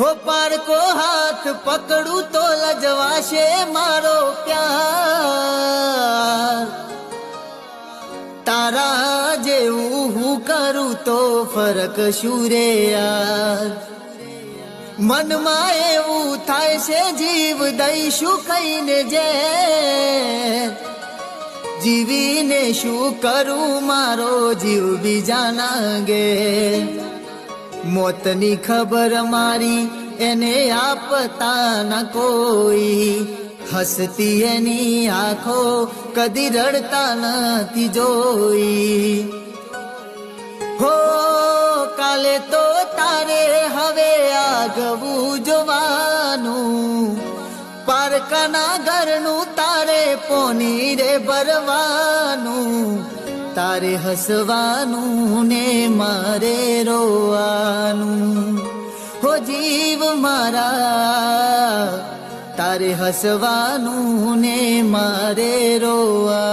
हो पार को हाथ पकड़ू तो लजवाशे मारो प्यार तारा जेवू हूँ करूँ तो फरक शूरे यार मन में एवं थाय से जीव दईशु कहीने जे जीवी ने शू करूँ मारो जीव भी जानागे मोतनी खबर मारी एने आपता न कोई हसती एनी आँखो कदी रड़ता नथी जोई हो काले तो तारे हवे आगवू जोवानू पारकाना घरनू तारे पोनी रे भरवानू तारे हसवानू ने मारे रोवानू हो जीव मारा तारे हसवानू ने मारे रोवानू।